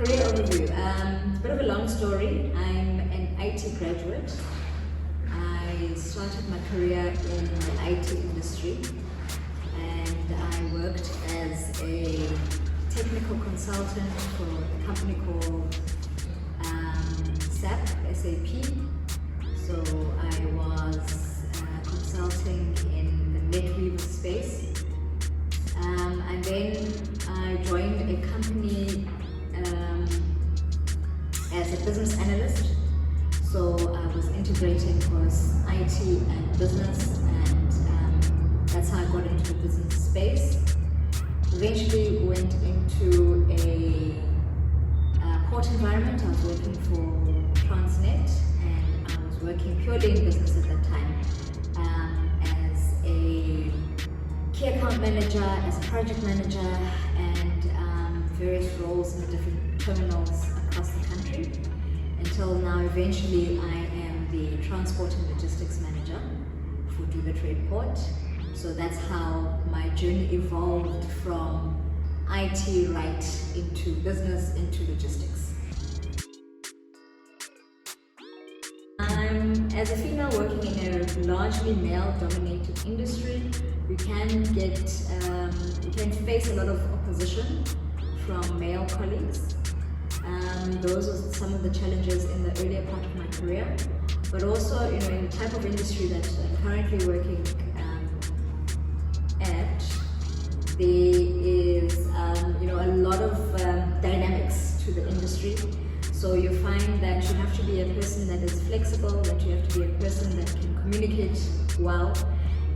Career overview. A bit of a long story. I'm an IT graduate. I started my career in the IT industry and I worked as a technical consultant for a company called SAP. So I was consulting in the NetWeaver space. And then I joined a company as a business analyst. So I was integrating across IT and business, and that's how I got into the business space. Eventually went into a port environment. I was working for Transnet, and I was working purely in business at that time as a key account manager, as a project manager, and various roles in the different terminals across the country, until now eventually I am the transport and logistics manager for Dube TradePort. So that's how my journey evolved from IT right into business, into logistics. As a female working in a largely male-dominated industry, you can face a lot of opposition from male colleagues. Those are some of the challenges in the earlier part of my career, but also, in the type of industry that I'm currently working at, there is, a lot of dynamics to the industry. So you find that you have to be a person that is flexible, that you have to be a person that can communicate well,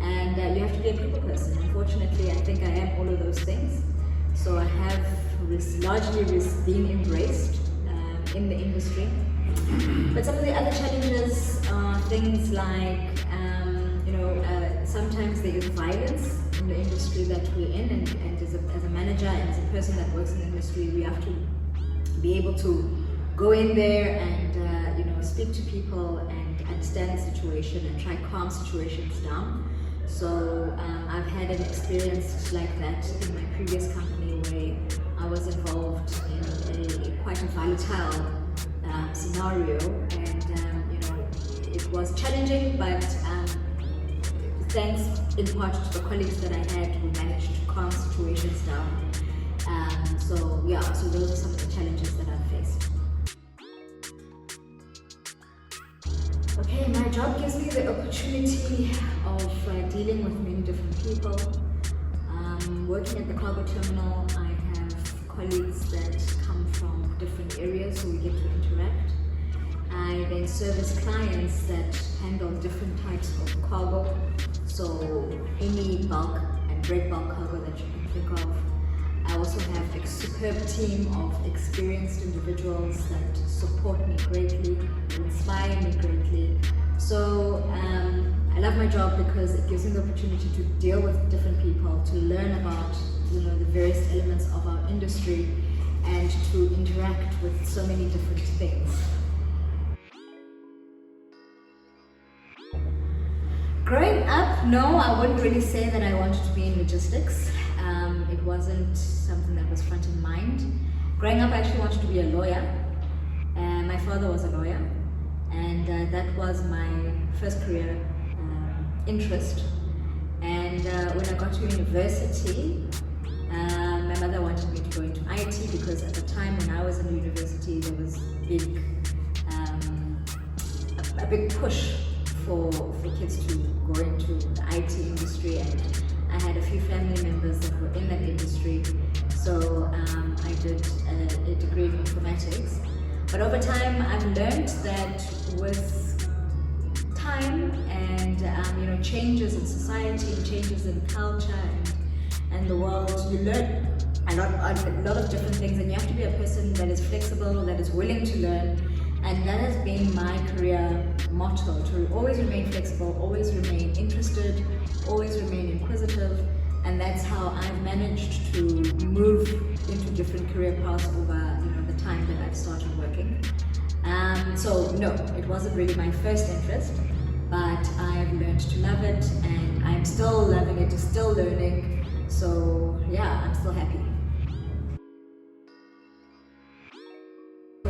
and you have to be a people person. Unfortunately, I think I am all of those things. So I have largely been embraced in the industry. But some of the other challenges are things like, sometimes there is violence in the industry that we're in, and as a manager and as a person that works in the industry, we have to be able to go in there and speak to people and understand the situation and try calm situations down. So I've had an experience like that in my previous company where I was involved in quite a volatile scenario, and it was challenging, but thanks in part to the colleagues that I had, we managed to calm situations down. So those are some of the challenges that I've faced. Okay, my job gives me the opportunity of dealing with many different people. Working at the cargo terminal, I have colleagues that come from different areas, so we get to interact. I then service clients that handle different types of cargo, so any bulk and break bulk cargo that you can think of. I also have a superb team of experienced individuals that support me greatly, inspire me greatly. So I love my job because it gives me the opportunity to deal with different people, to learn about the various elements of our industry, and to interact with so many different things. Growing up, no, I wouldn't really say that I wanted to be in logistics. It wasn't something that was front in mind. Growing up, I actually wanted to be a lawyer. My father was a lawyer, and that was my first career interest. And when I got to university, my mother wanted me to go into IT because at the time when I was in university, there was a big push for kids to go into the IT industry, and I had a few family members that were in that industry, so I did a degree in informatics. But over time, I've learned that with time and changes in society, changes in culture and the world, you learn a lot of different things, and you have to be a person that is flexible, that is willing to learn. And that has been my career motto, to always remain flexible, always remain interested, always remain inquisitive, and that's how I've managed to move into different career paths over the time that I've started working. So no, it wasn't really my first interest, but I've learned to love it, and I'm still loving it, still learning. So yeah, I'm still happy.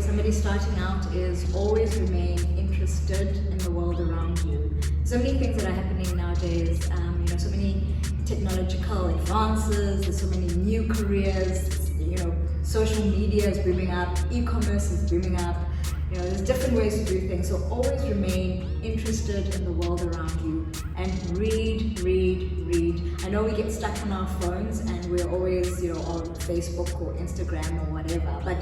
somebody starting out is always remain interested in the world around you. So many things that are happening nowadays, so many technological advances, there's so many new careers, social media is booming up, e-commerce is booming up, there's different ways to do things. So always remain interested in the world around you and read. I know we get stuck on our phones and we're always, on Facebook or Instagram or whatever, but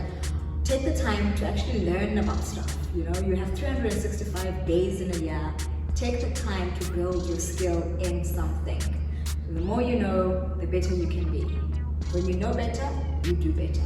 take the time to actually learn about stuff. You have 365 days in a year. Take the time to build your skill in something. The more you know, the better you can be. When you know better, you do better.